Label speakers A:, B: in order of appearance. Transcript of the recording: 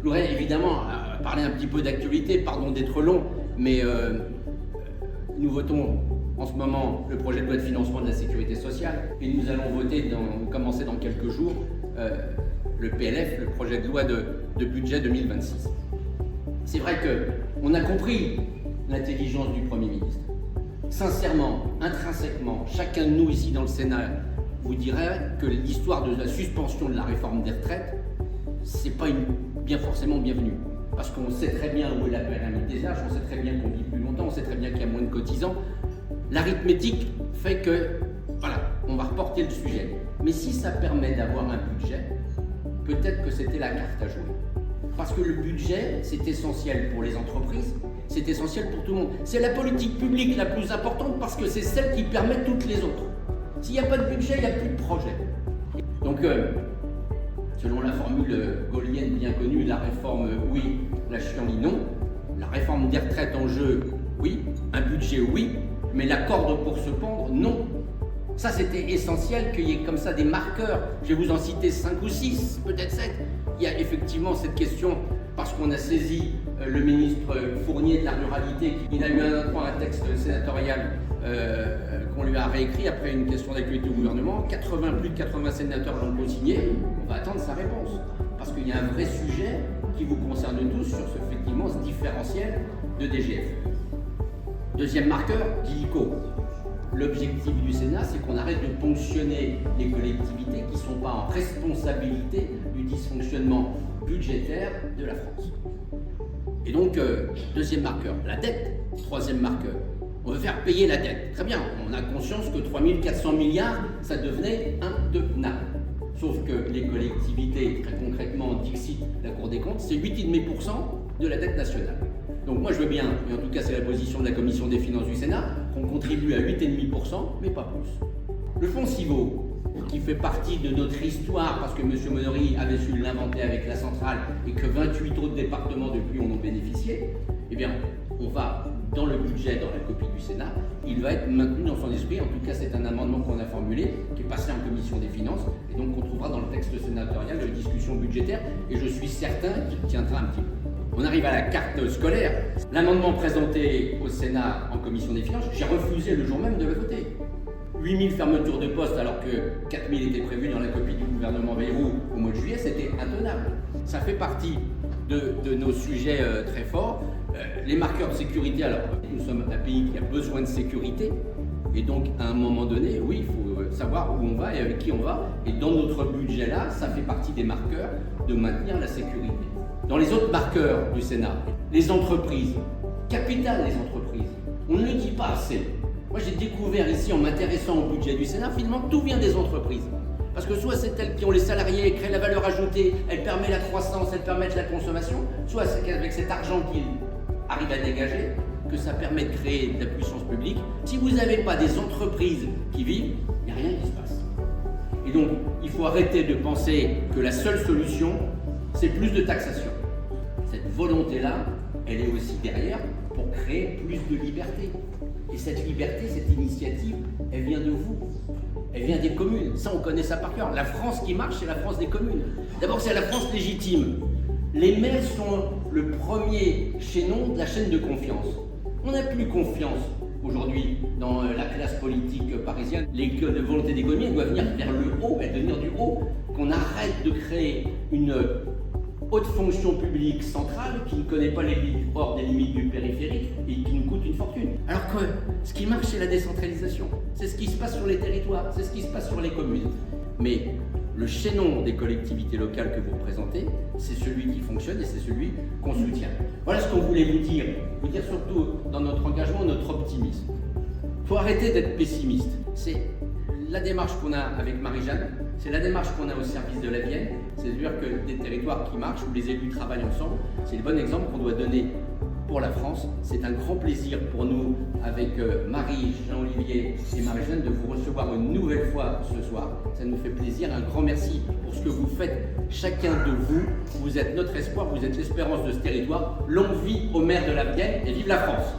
A: Je voudrais évidemment parler un petit peu d'actualité, pardon d'être long, mais nous votons en ce moment le projet de loi de financement de la sécurité sociale et nous allons commencer dans quelques jours le PLF, le projet de loi de budget 2026. C'est vrai qu'on a compris l'intelligence du Premier ministre. Sincèrement, intrinsèquement, chacun de nous ici dans le Sénat vous dirait que l'histoire de la suspension de la réforme des retraites, c'est pas forcément bienvenu. Parce qu'on sait très bien où est la pyramide des âges, on sait très bien qu'on vit plus longtemps, on sait très bien qu'il y a moins de cotisants. L'arithmétique fait que, voilà, on va reporter le sujet. Mais si ça permet d'avoir un budget, peut-être que c'était la carte à jouer. Parce que le budget, c'est essentiel pour les entreprises, c'est essentiel pour tout le monde. C'est la politique publique la plus importante parce que c'est celle qui permet toutes les autres. S'il n'y a pas de budget, il n'y a plus de projet. Donc, selon la formule gaulienne bien connue, la réforme oui, la chienlit non. La réforme des retraites en jeu, oui. Un budget, oui. Mais la corde pour se pendre, non. Ça, c'était essentiel qu'il y ait comme ça des marqueurs. Je vais vous en citer 5 ou 6, peut-être 7. Il y a effectivement cette question, parce qu'on a saisi le ministre Fournier de la Ruralité, il a eu un texte sénatorial qu'on lui a réécrit après une question d'actualité au gouvernement. Plus de 80 sénateurs l'ont co-signé. On va attendre sa réponse. Parce qu'il y a un vrai sujet qui vous concerne tous sur ce différentiel de DGF. Deuxième marqueur, l'ICO. L'objectif du Sénat, c'est qu'on arrête de ponctionner les collectivités qui ne sont pas en responsabilité du dysfonctionnement budgétaire de la France. Et donc, deuxième marqueur, la dette. Troisième marqueur, on veut faire payer la dette. Très bien, on a conscience que 3 400 milliards, ça devenait intenable. Sauf que les collectivités, très concrètement, dixit la Cour des comptes, c'est 8,5% de la dette nationale. Donc moi je veux bien, et en tout cas c'est la position de la Commission des finances du Sénat, qu'on contribue à 8,5%, mais pas plus. Le fonds Civaux, qui fait partie de notre histoire, parce que M. Monory avait su l'inventer avec la centrale, et que 28 autres départements depuis en ont bénéficié, eh bien on va dans le budget, dans la copie du Sénat, il va être maintenu dans son esprit. En tout cas, c'est un amendement qu'on a formulé, qui est passé en commission des finances, et donc qu'on trouvera dans le texte sénatorial de discussion budgétaire, et je suis certain qu'il tiendra un petit peu. On arrive à la carte scolaire. L'amendement présenté au Sénat en commission des finances, j'ai refusé le jour même de le voter. 8000 fermetures de postes alors que 4000 étaient prévues dans la copie du gouvernement Bayrou au mois de juillet, c'était intenable. Ça fait partie de nos sujets très forts. Les marqueurs de sécurité, alors nous sommes un pays qui a besoin de sécurité, et donc à un moment donné, oui, il faut savoir où on va et avec qui on va, et dans notre budget là, ça fait partie des marqueurs de maintenir la sécurité. Dans les autres marqueurs du Sénat, les entreprises, capitales les entreprises, on ne le dit pas assez. Moi j'ai découvert ici en m'intéressant au budget du Sénat, finalement tout vient des entreprises. Parce que soit c'est elles qui ont les salariés, créent la valeur ajoutée, elles permettent la croissance, elles permettent la consommation, soit c'est qu'avec cet argent qu'ils arrivent à dégager, que ça permet de créer de la puissance publique. Si vous n'avez pas des entreprises qui vivent, il n'y a rien qui se passe. Et donc, il faut arrêter de penser que la seule solution, c'est plus de taxation. Cette volonté-là, elle est aussi derrière pour créer plus de liberté. Et cette liberté, cette initiative, elle vient de vous. Elle vient des communes. Ça, on connaît ça par cœur. La France qui marche, c'est la France des communes. D'abord, c'est la France légitime. Les maires sont le premier chaînon de la chaîne de confiance. On n'a plus confiance aujourd'hui dans la classe politique parisienne. Les volontés d'économie, elles doivent venir vers le haut, elles doivent venir du haut. Qu'on arrête de créer une haute fonction publique centrale qui ne connaît pas les limites hors des limites du périphérique et qui nous coûte une fortune. Alors que ce qui marche, c'est la décentralisation. C'est ce qui se passe sur les territoires, c'est ce qui se passe sur les communes. Mais le chaînon des collectivités locales que vous représentez, c'est celui qui fonctionne et c'est celui qu'on soutient. Voilà ce qu'on voulait vous dire surtout dans notre engagement, notre optimisme. Il faut arrêter d'être pessimiste. C'est la démarche qu'on a avec Marie-Jeanne, c'est la démarche qu'on a au service de la Vienne, c'est-à-dire que des territoires qui marchent, où les élus travaillent ensemble, c'est le bon exemple qu'on doit donner pour la France. C'est un grand plaisir pour nous, avec Marie, Jean-Olivier et Marie-Jeanne, de vous recevoir une nouvelle fois ce soir. Ça nous fait plaisir. Un grand merci pour ce que vous faites, chacun de vous. Vous êtes notre espoir, vous êtes l'espérance de ce territoire. Longue vie au maire de la Vienne et vive la France!